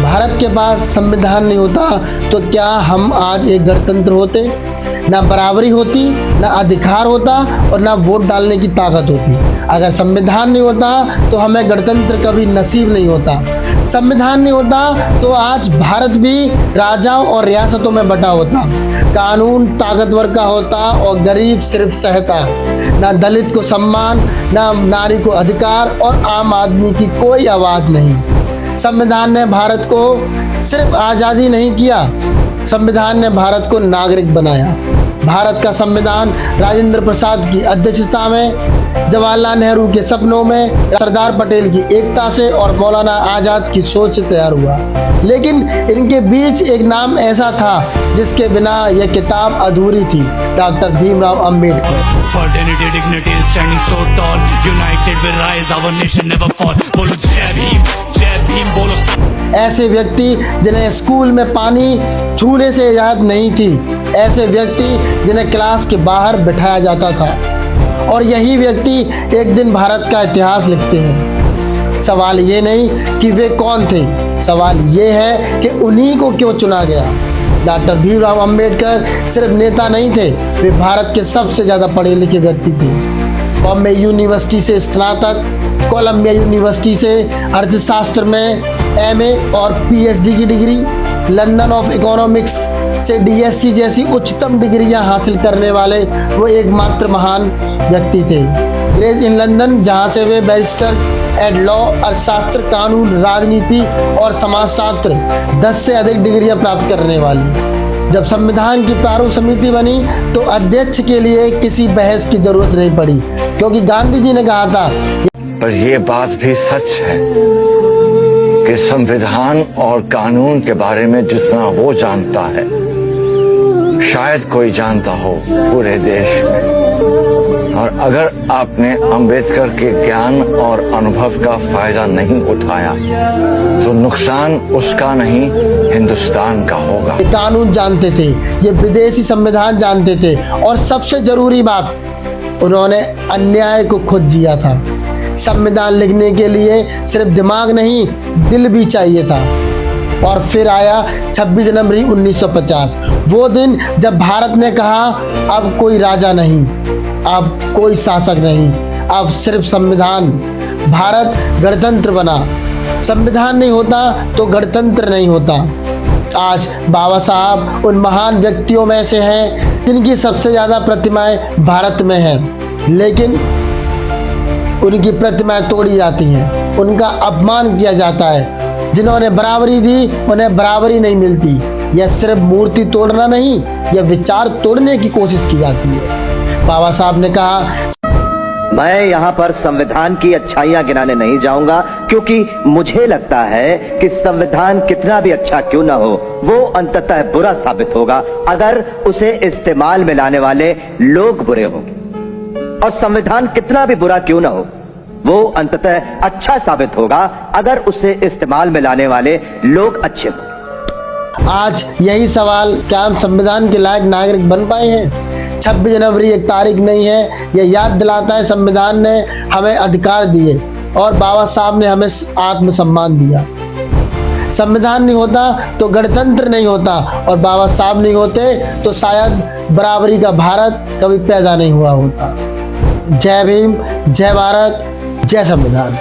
भारत के पास संविधान नहीं होता तो क्या हम आज एक गणतंत्र होते? ना बराबरी होती, ना अधिकार होता और ना वोट डालने की ताकत होती। अगर संविधान नहीं होता तो हमें गणतंत्र कभी नसीब नहीं होता। संविधान नहीं होता तो आज भारत भी राजाओं और रियासतों में बटा होता। कानून ताकतवर का होता और गरीब सिर्फ सहता। ना दलित को सम्मान, ना नारी को अधिकार और आम आदमी की कोई आवाज नहीं। संविधान ने भारत को सिर्फ आज़ादी नहीं किया, संविधान ने भारत को नागरिक बनाया। भारत का संविधान राजेंद्र प्रसाद की अध्यक्षता में, जवाहरलाल नेहरू के सपनों में, सरदार पटेल की एकता से और मौलाना आजाद की सोच से तैयार हुआ। लेकिन इनके बीच एक नाम ऐसा था जिसके बिना यह किताब अधूरी थी, डॉक्टर भीमराव अम्बेडकर। ऐसे व्यक्ति जिन्हें स्कूल में पानी छूने से इजाजत नहीं थी, ऐसे व्यक्ति जिन्हें क्लास के बाहर बिठाया जाता था, और यही व्यक्ति एक दिन भारत का इतिहास लिखते हैं। सवाल ये नहीं कि वे कौन थे, सवाल ये है कि उन्हीं को क्यों चुना गया। डॉक्टर भीमराव अम्बेडकर सिर्फ नेता नहीं थे, वे भारत के सबसे ज़्यादा पढ़े लिखे व्यक्ति थे। बॉम्बे यूनिवर्सिटी से स्नातक, कोलंबिया यूनिवर्सिटी से अर्थशास्त्र में एमए और पीएचडी की डिग्री, लंदन ऑफ इकोनॉमिक्स से डीएससी जैसी उच्चतम डिग्रियां हासिल करने वाले वो एकमात्र महान व्यक्ति थे। ग्रेज इन लंदन, जहां से वे बैरिस्टर एट लॉ, अर्थशास्त्र, कानून, राजनीति और समाजशास्त्र 10 से अधिक डिग्रियां प्राप्त करने वाली। जब संविधान की प्रारूप समिति बनी तो अध्यक्ष के लिए किसी बहस की जरूरत नहीं पड़ी, क्योंकि गांधी जी ने कहा था। पर यह बात भी सच है कि संविधान और कानून के बारे में जितना वो जानता है, शायद कोई जानता हो पूरे देश में। और अगर आपने अंबेडकर के ज्ञान और अनुभव का फायदा नहीं उठाया तो नुकसान उसका नहीं, हिंदुस्तान का होगा। ये कानून जानते थे, ये विदेशी संविधान जानते थे, और सबसे जरूरी बात, उन्होंने अन्याय को खुद जिया था। संविधान लिखने के लिए सिर्फ दिमाग नहीं, दिल भी चाहिए था। और फिर आया 26 जनवरी 1950, वो दिन जब भारत ने कहा अब कोई राजा नहीं, अब कोई शासक नहीं, अब सिर्फ संविधान। भारत गणतंत्र बना। संविधान नहीं होता तो गणतंत्र नहीं होता। आज बाबा साहब उन महान व्यक्तियों में से हैं जिनकी सबसे ज़्यादा प्रतिमाएं भारत में हैं, लेकिन उनकी प्रतिमाएं तोड़ी जाती हैं, उनका अपमान किया जाता है। जिन्होंने बराबरी दी उन्हें बराबरी नहीं मिलती। यह सिर्फ मूर्ति तोड़ना नहीं, यह विचार तोड़ने की कोशिश की जाती है। बाबा साहब ने कहा, मैं यहाँ पर संविधान की अच्छाइयाँ गिनाने नहीं जाऊंगा, क्योंकि मुझे लगता है कि संविधान कितना भी अच्छा क्यों ना हो, वो अंततः बुरा साबित होगा अगर उसे इस्तेमाल में लाने वाले लोग बुरे होंगे। और संविधान कितना भी बुरा क्यों ना हो, वो अंततः अच्छा साबित होगा अगर उसे इस्तेमाल में लाने वाले लोग अच्छे हों। आज यही सवाल, क्या हम संविधान के लायक नागरिक बन पाए हैं? 26 जनवरी एक तारीख नहीं है, यह याद दिलाता है संविधान ने हमें अधिकार दिए और बाबा साहब ने हमें आत्मसम्मान दिया। संविधान नहीं होता तो गणतंत्र नहीं होता, और बाबा साहब नहीं होते तो शायद बराबरी का भारत कभी पैदा नहीं हुआ होता। जय भीम, जय भारत, जय संविधान।